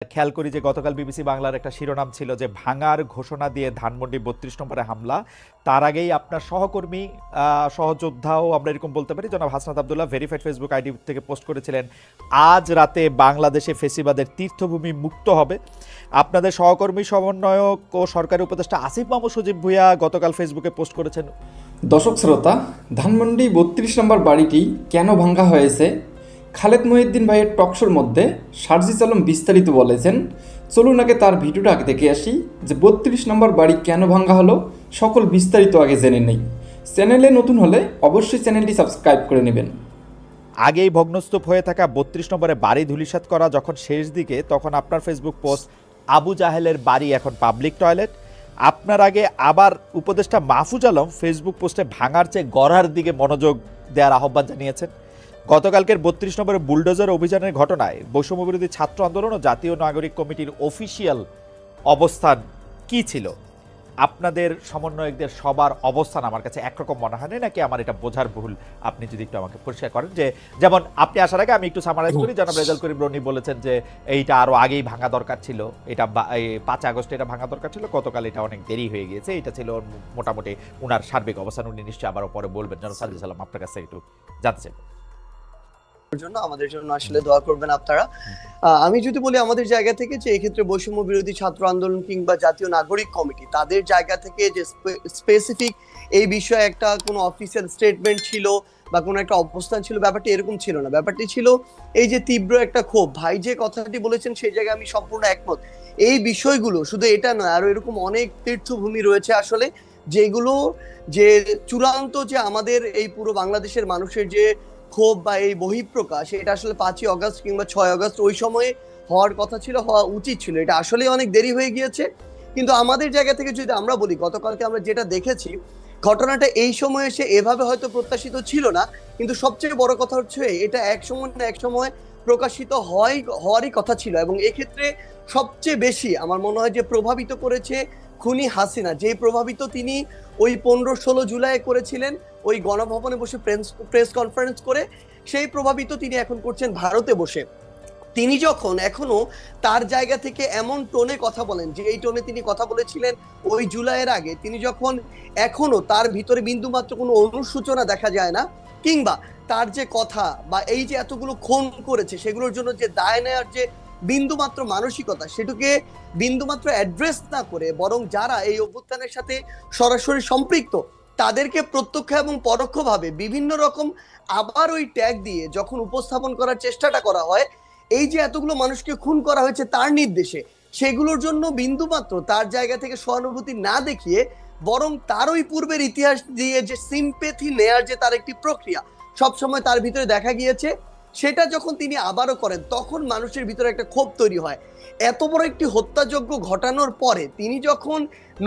খেয়াল করি যে গতকাল বিবিসি বাংলার একটা শিরোনাম ছিল যে ভাঙার ঘোষণা দিয়ে ধানমন্ডি ৩২ নম্বরে হামলা। তার আগেই আপনার সহকর্মী সহযোদ্ধাও আমরা এরকম বলতে পারি জনাব Hasnat Abdullah verified Facebook ID থেকে পোস্ট করেছিলেন আজ রাতে বাংলাদেশে ফেসিবাদের তীর্থভূমি মুক্ত হবে। আপনাদের সহকর্মী সমন্বয়ক ও সরকারি উপদেষ্টা আসিফ মাহমুদ সজীব ভুঁইয়া গতকাল ফেসবুকে পোস্ট করেছেন, দর্শক শ্রোতা, ধানমন্ডি ৩২ নম্বর বাড়িটি কেন ভাঙা হয়েছে খালেদ মহিউদ্দিন ভাইয়ের টকশোর মধ্যে সার্জিস আলম বিস্তারিত বলেছেন। চলুন আগে তার ভিডিওটা আগে দেখে আসি যে ৩২ নম্বর বাড়ি কেন ভাঙা হলো, সকল বিস্তারিত আগে জেনে নেই। চ্যানেলে নতুন হলে অবশ্যই চ্যানেলটি সাবস্ক্রাইব করে নেবেন। আগেই ভগ্নস্তূপ হয়ে থাকা ৩২ নম্বরে বাড়ি ধূলিসাৎ করা যখন শেষ দিকে, তখন আপনার ফেসবুক পোস্ট আবু জাহেলের বাড়ি এখন পাবলিক টয়লেট। আপনার আগে আবার উপদেষ্টা মাহফুজ আলম ফেসবুক পোস্টে ভাঙার চেয়ে গড়ার দিকে মনোযোগ দেওয়ার আহ্বান জানিয়েছেন। গতকালকের ৩২ নম্বরে বুলডোজার অভিযানের ঘটনায় বৈষম্যবিরোধী ছাত্র আন্দোলন ও জাতীয় নাগরিক কমিটির অফিসিয়াল অবস্থান কি ছিল? আপনাদের সমন্বয়কদের সবার অবস্থান আমার কাছে একরকম মনে হয় না, নাকি আমার এটা বোঝার ভুল? আপনি যদি একটু আমাকে পরিষ্কার করেন। যে যেমন আপনি আসার আগে আমি একটু সামারাইজ করি, জনাব রেজাল করিম রনি বলেছেন যে এইটা আরো আগেই ভাঙা দরকার ছিল, এটা ৫ আগস্ট এটা ভাঙা দরকার ছিল, গতকাল এটা অনেক দেরি হয়ে গিয়েছে। এটা ছিল মোটামুটি উনার সার্বিক অবস্থান, উনি নিশ্চয়ই আবারও পরে বলবেন। জনাব সার্জিস আলম, আপনার কাছে একটু জানতে চাই। আমাদের জন্য আসলে দোয়া করবেন আপনারা। আমি যদি বলি আমাদের জায়গা থেকে যে এক্ষেত্রে বৈষম্য বিরোধী ছাত্র আন্দোলন কিংবা জাতীয় নাগরিক কমিটি তাদের জায়গা থেকে যে স্পেসিফিক এই বিষয়ে একটা কোনো অফিসিয়াল স্টেটমেন্ট ছিল বা কোনো একটা অবস্থান ছিল, ব্যাপারটি এরকম ছিল না। ব্যাপারটি ছিল এই যে তীব্র একটা ক্ষোভ, ভাই যে কথাটি বলেছেন সেই জায়গায় আমি সম্পূর্ণ একমত। এই বিষয়গুলো শুধু এটা নয়, আরো এরকম অনেক তীর্থভূমি রয়েছে আসলে, যেগুলো যে চূড়ান্ত যে আমাদের এই পুরো বাংলাদেশের মানুষের যে ক্ষোভ বা এই বহিঃপ্রকাশ, এটা আসলে ৫ই অগস্ট কিংবা ৬ অগস্ট ওই সময়ে হওয়ার কথা ছিল, হওয়া উচিত ছিল। এটা আসলে অনেক দেরি হয়ে গিয়েছে। কিন্তু আমাদের জায়গা থেকে যদি আমরা বলি, গতকালকে আমরা যেটা দেখেছি, ঘটনাটা এই সময় এসে এভাবে হয়তো প্রত্যাশিত ছিল না, কিন্তু সবচেয়ে বড় কথা হচ্ছে এটা এক সময় না এক সময় প্রকাশিত হওয়ারই কথা ছিল। এবং এক্ষেত্রে সবচেয়ে বেশি আমার মনে হয় যে প্রভাবিত করেছে খুনি হাসিনা, যে প্রভাবিত তিনি ওই ১৫-১৬ জুলাই করেছিলেন ওই গণভবনে বসে প্রেস কনফারেন্স করে, সেই প্রভাবিত তিনি এখন করছেন ভারতে বসে। তিনি যখন এখনো তার জায়গা থেকে এমন টোনে কথা বলেন যে এই টোনে তিনি কথা বলেছিলেন ওই জুলাইয়ের আগে, তিনি যখন এখনো তার ভিতরে বিন্দুমাত্র কোনো অনুসূচনা দেখা যায় না, কিংবা তার যে কথা বা এই যে এতগুলো খুন করেছে সেগুলোর জন্য যে দায় নেওয়ার যে বিন্দুমাত্র মানসিকতা, সেটাকে বিন্দুমাত্র অ্যাড্রেস না করে বরং যারা এই অভ্যুত্থানের সাথে সরাসরি সম্পৃক্ত তাদেরকে প্রত্যক্ষ এবং পরোক্ষভাবে বিভিন্ন রকম আবার ওই ট্যাগ দিয়ে যখন উপস্থাপন করার চেষ্টাটা করা হয়, এই যে এতগুলো মানুষকে খুন করা হয়েছে তার নির্দেশে, সেগুলোর জন্য বিন্দুমাত্র তার জায়গা থেকে সহানুভূতি না দেখিয়ে বরং তার ওই পূর্বের ইতিহাস দিয়ে যে সিম্পেথি নেয়ার যে তার একটি প্রক্রিয়া সবসময় তার ভিতরে দেখা গিয়েছে, সেটা যখন তিনি আবারও করেন তখন মানুষের ভিতরে একটা ক্ষোভ তৈরি হয়। এত বড় একটি হত্যাযজ্ঞ ঘটানোর পরে তিনি যখন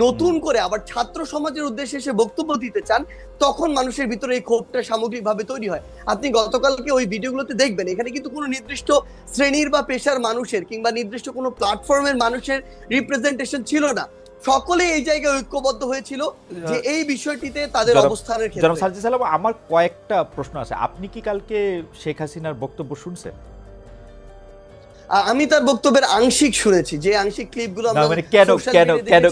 নতুন করে আবার ছাত্র সমাজের উদ্দেশ্যে এসে বক্তব্য দিতে চান, তখন মানুষের ভিতরে এই ক্ষোভটা সামগ্রিকভাবে তৈরি হয়। আপনি গতকালকে ওই ভিডিওগুলোতে দেখবেন এখানে কিন্তু কোনো নির্দিষ্ট শ্রেণীর বা পেশার মানুষের কিংবা নির্দিষ্ট কোনো প্ল্যাটফর্মের মানুষের রিপ্রেজেন্টেশন ছিল না, সকলে এই জায়গায় ঐক্যবদ্ধ হয়েছিল যে এই বিষয়টিতে তাদের অবস্থানের ক্ষেত্রে। জনাব সার্জিস আলম, আমার কয়েকটা প্রশ্ন আছে। আপনি কি কালকে শেখ হাসিনার বক্তব্য শুনছেন? আমি তার বক্তব্যের আংশিক শুনেছি, যে আংশিক ক্লিপগুলো আমরা মানে কেন কেন কেন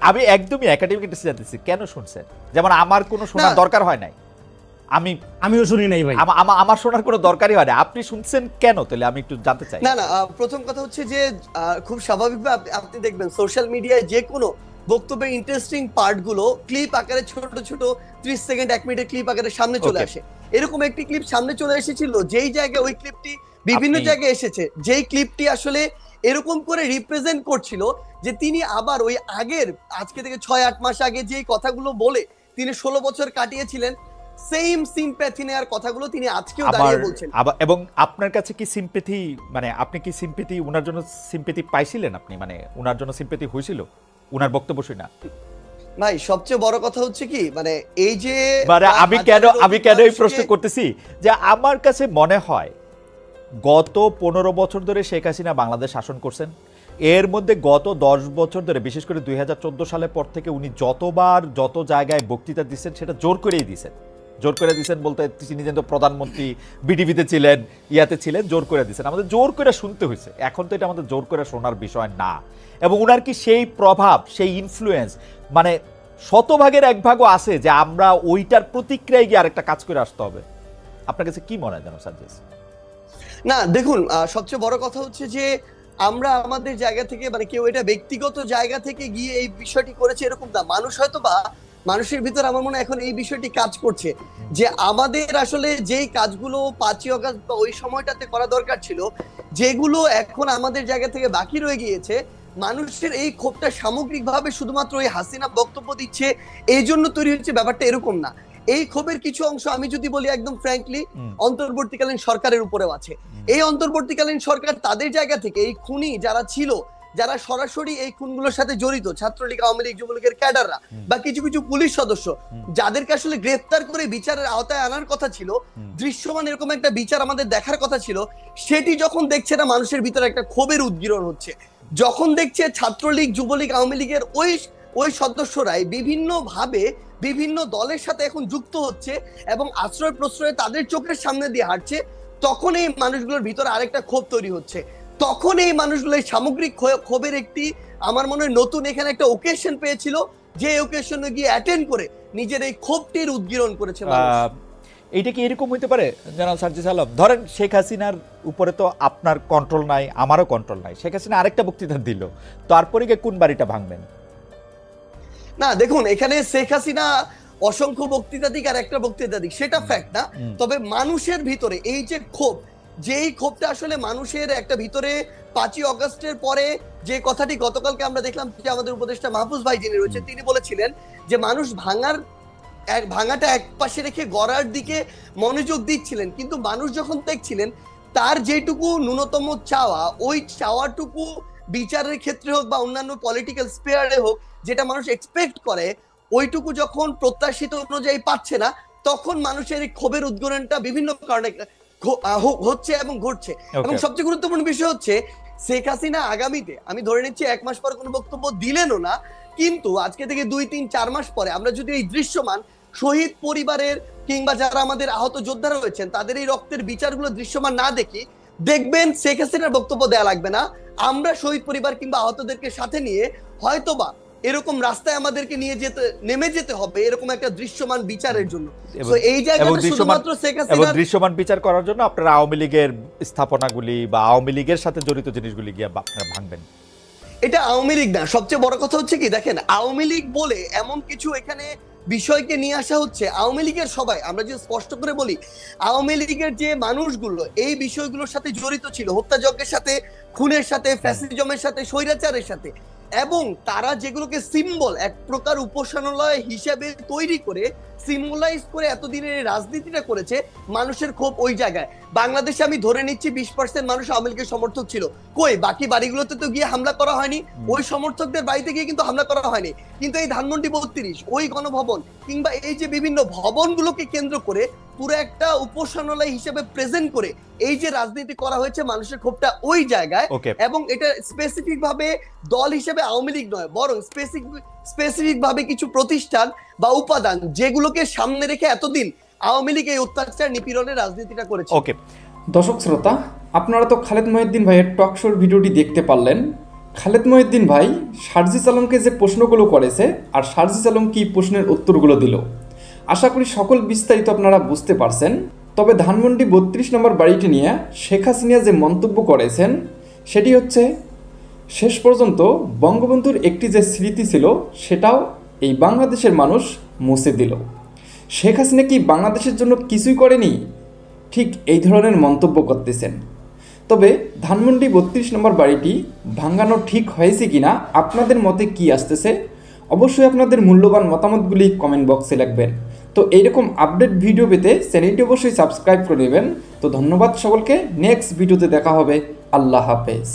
আমি একদমই একাডেমিক একটা জানতেছি, কেন শুনছেন? যেমন আমার কোনো শোনার দরকার হয় নাই, আমিও শুনি নাই ভাই, আমার শোনার কোনো দরকারই হয় না, আপনি শুনছেন কেন? তাহলে আমি একটু জানতে চাই। না না, প্রথম কথা হচ্ছে যে খুব স্বাভাবিকভাবে আপনি দেখবেন সোশ্যাল মিডিয়ায় যে কোনো বক্তব্যের ইন্টারেস্টিং পার্টগুলো ক্লিপ আকারে ছোট ছোট 30 সেকেন্ড 1 মিনিটের ক্লিপ আকারে সামনে চলে আসে। এরকম একটি ক্লিপ সামনে চলে এসেছিল, যেই জায়গায় ওই ক্লিপটি বিভিন্ন জায়গায় এসেছে, যেই ক্লিপটি আসলে এরকম করে রিপ্রেজেন্ট করছিল যে তিনি আবার ওই আগের আজকে থেকে ৬-৮ মাস আগে যেই কথাগুলো বলে তিনি ১৬ বছর কাটিয়েছিলেন, সেম সিম্প্যাথি নেয়ার কথাগুলো তিনি আজকেও দাঁড়িয়ে বলছেন। এবং আপনার কাছে কি সিম্প্যাথি, মানে আপনি কি সিম্প্যাথি ওনার জন্য সিম্প্যাথি পাইছিলেন? আপনি মানে ওনার জন্য সিম্প্যাথি হয়েছিল ওনার বক্তব্য শুনে? ভাই সবচেয়ে বড় কথা হচ্ছে কি, মানে এই যে মানে আমি কেন এই প্রশ্ন করতেছি, যে আমার কাছে মনে হয় গত ১৫ বছর ধরে শেখ হাসিনা বাংলাদেশ শাসন করছেন, এর মধ্যে গত ১০ বছর ধরে বিশেষ করে ২০১৪ সালের পর থেকে উনি যতবার যত জায়গায় বক্তৃতা দিচ্ছেন সেটা জোর করেই দিচ্ছেন। জোর করে দিয়েছেন বলতে তিনি যেন প্রধানমন্ত্রী, বিটিভিতে ছিলেন, ইয়াতে ছিলেন, জোর করে দিয়েছেন, আমাদের জোর করে শুনতে হয়েছে। এখন তো এটা আমাদের জোর করে শোনার বিষয় না। এবং উনার কি সেই প্রভাব, সেই ইনফ্লুয়েন্স, মানে শতভাগের এক ভাগও আছে যে আমরা ওইটার প্রতিক্রিয়ায় গিয়ে আরেকটা কাজ করে আসতে হবে? আপনার কাছে কি মনে হয় জানো সার্জিস? না দেখুন, সবচেয়ে বড় কথা হচ্ছে যে আমরা আমাদের জায়গা থেকে, মানে কেউ এটা ব্যক্তিগত জায়গা থেকে গিয়ে এই বিষয়টি করেছে এরকম না। মানুষ হয়তো বা মানুষের ভিতর আমার মনে হয় এখন এই বিষয়টি কাজ করছে যে আমাদের আসলে যেই কাজগুলো 5ই অগাস্ট বা ওই সময়টাতে করা দরকার ছিল, যেগুলো এখন আমাদের জায়গা থেকে বাকি রয়ে গিয়েছে, মানুষের এই ক্ষোভটা সামগ্রিকভাবে শুধুমাত্র ওই হাসিনা বক্তব্য দিচ্ছে এই জন্য তৈরি হচ্ছে, ব্যাপারটা এরকম না। এই ক্ষোভের কিছু অংশ আমি যদি বলি একদম ফ্র্যাঙ্কলি অন্তর্বর্তীকালীন সরকারের উপরেও আছে। এই অন্তর্বর্তীকালীন সরকার তাদের জায়গা থেকে এই খুনি যারা ছিল, যারা সরাসরি এই খুনগুলোর সাথে জড়িত, ছাত্রলীগ, আওয়ামী লীগ, যুবলীগের ক্যাডাররা বা কিছু কিছু পুলিশ সদস্য, যাদেরকে আসলে গ্রেফতার করে বিচারের আওতায় আনার কথা ছিল, দৃশ্যমান এরকম একটা বিচার আমাদের দেখার কথা ছিল, সেটি যখন দেখছে না মানুষের ভিতরে একটা ক্ষোভের উদ্গীরণ হচ্ছে। যখন দেখছে ছাত্রলীগ, যুবলীগ, আওয়ামী লীগের ওই সদস্যরাই বিভিন্ন ভাবে বিভিন্ন দলের সাথে এখন যুক্ত হচ্ছে এবং আশ্রয় প্রশ্রয়ে তাদের চোখের সামনে দিয়ে হাঁটছে, তখন এই মানুষগুলোর ভিতরে আরেকটা ক্ষোভ তৈরি হচ্ছে। তখন এই মানুষগুলো সামগ্রিক ক্ষোভের একটি, আমার মনে হয় নতুন এখানে একটা ওকেশন পেয়েছিল, যে ওকেশনে গিয়ে অ্যাটেন্ড করে নিজের এই ক্ষোভটির উদ্গীরণ করেছে। এইটা কি এরকম হইতে পারে জনাব সার্জিস আলম? ধরেন শেখ হাসিনার উপরে তো আপনার কন্ট্রোল নাই, আমারও কন্ট্রোল নাই। শেখ হাসিনা আরেকটা বক্তৃতা দিল, তারপরে গিয়ে কোন বাড়িটা ভাঙবেন? না দেখুন, এখানে শেখ হাসিনা অসংখ্য বক্তৃতা দিক আর একটা বক্তৃতা দিক, সেটা ফ্যাক্ট না। তবে মানুষের ভিতরে এই যে ক্ষোভ, যেই ক্ষোভটা আসলে মানুষের একটা ভিতরে 5ই অগাস্টের পরে, যে কথাটি গতকালকে আমরা দেখলাম যে আমাদের উপদেষ্টা মাহফুজ ভাই যিনি রয়েছেন তিনি বলেছিলেন যে মানুষ ভাঙাটা এক পাশে রেখে গড়ার দিকে মনোযোগ দিচ্ছিলেন, কিন্তু মানুষ যখন দেখছিলেন তার যেটুকু ন্যূনতম চাওয়া, ওই চাওয়াটুকু বিচারের ক্ষেত্রে হোক বা অন্যান্য পলিটিক্যাল স্পেয়ারে হোক, যেটা মানুষ এক্সপেক্ট করে, ওইটুকু যখন প্রত্যাশিত অনুযায়ী পাচ্ছে না, তখন মানুষের এই ক্ষোভের উদ্গীরণটা বিভিন্ন কারণে হচ্ছে এবং ঘটছে। এবং সবচেয়ে গুরুত্বপূর্ণ বিষয় হচ্ছে শেখ হাসিনা আগামীতে, আমি ধরে নিচ্ছি 1 মাস পর কোনো বক্তব্য দিলেনও না, কিন্তু আজকে থেকে 2, 3, 4 মাস পরে আমরা যদি এই দৃশ্যমান শহীদ পরিবারের কিংবা যারা আমাদের আহত যোদ্ধারা রয়েছেন তাদের এই রক্তের বিচারগুলো দৃশ্যমান না দেখি, দেখবেন শেখ হাসিনার বক্তব্য দেয়া লাগবে না, আমরা শহীদ পরিবার কিংবা আহতদেরকে সাথে নিয়ে হয়তোবা এরকম রাস্তায় আমাদেরকে নিয়ে নেমে যেতে হবে এরকম একটা দৃশ্যমান বিচারের জন্য। তো এই জায়গাটা শুধুমাত্র শেখ হাসিনা দৃশ্যমান বিচার করার জন্য আপনারা আওয়ামী লীগের স্থাপনাগুলি বা আওয়ামী লীগের সাথে জড়িত জিনিসগুলি গিয়ে আপনারা ভাঙবেন। এটা আওয়ামী লীগ না, সবচেয়ে বড় কথা হচ্ছে কি, দেখেন আওয়ামী লীগ বলে এমন কিছু এখানে বিষয়কে নিয়ে আসা হচ্ছে। আওয়ামী লীগের সবাই, আমরা যে স্পষ্ট করে বলি, আওয়ামী লীগের যে মানুষগুলো এই বিষয়গুলোর সাথে জড়িত ছিল, হত্যাযজ্ঞের সাথে, খুনের সাথে, ফ্যাসিজমের সাথে, স্বৈরাচারের সাথে, এবং তারা যেগুলোকে সিম্বল, এক প্রকার উপাসনালয় হিসেবে তৈরি করে সিম্বলাইজ করে এতদিনের রাজনীতিটা করেছে, মানুষের ক্ষোভ ওই জায়গায়। বাংলাদেশে আমি ধরে নিচ্ছি 20% মানুষ আওয়ামী লীগের সমর্থক ছিল, কই বাকি বাড়িগুলোতে তো গিয়ে হামলা করা হয়নি, ওই সমর্থকদের বাড়িতে গিয়ে কিন্তু হামলা করা হয়নি, কিন্তু এই ধানমন্ডি 32, ওই গণভবন কিংবা এই যে বিভিন্ন ভবনগুলোকে কেন্দ্র করে পুরো একটা উপাসনালয় হিসেবে প্রেজেন্ট করে এই যে রাজনীতি করা হয়েছে, মানুষের ক্ষোভটা ওই জায়গায়। এবং এটা স্পেসিফিক ভাবে দল হিসেবে আওয়ামী লীগ নয়, বরং স্পেসিফিক ভাবে কিছু প্রতিষ্ঠান বা উপাদান যেগুলোকে সামনে রেখে এতদিন আওয়ামী লীগ এই অত্যাচার নিপীড়নের রাজনীতিটা করেছে। দর্শক শ্রোতা, আপনারা তো খালেদ মহিউদ্দিন ভাইয়ের টক শোর ভিডিওটি দেখতে পারলেন। খালেদ মহিউদ্দিন ভাই সার্জিস আলমকে যে প্রশ্নগুলো করেছে আর সার্জিস আলম কি প্রশ্নের উত্তরগুলো দিল, আশা করি সকল বিস্তারিত আপনারা বুঝতে পারছেন। তবে ধানমন্ডি 32 নম্বর বাড়িটি নিয়ে শেখ হাসিনা যে মন্তব্য করেছেন সেটি হচ্ছে, শেষ পর্যন্ত বঙ্গবন্ধুর একটি যে স্মৃতি ছিল সেটাও এই বাংলাদেশের মানুষ মুছে দিল। শেখ হাসিনা কি বাংলাদেশের জন্য কিছুই করেনি? ঠিক এই ধরনের মন্তব্য করতেছেন। তবে ধানমন্ডি 32 নম্বর বাড়িটি ভাঙানো ঠিক হয়েছে কিনা, আপনাদের মতে কি আসতেছে, অবশ্যই আপনাদের মূল্যবান মতামতগুলি কমেন্ট বক্সে লিখবেন। তো এইরকম আপডেট ভিডিও পেতে চ্যানেলটি অবশ্যই সাবস্ক্রাইব করে নেবেন। তো ধন্যবাদ সকলকে, নেক্সট ভিডিওতে দেখা হবে। আল্লাহ হাফেজ।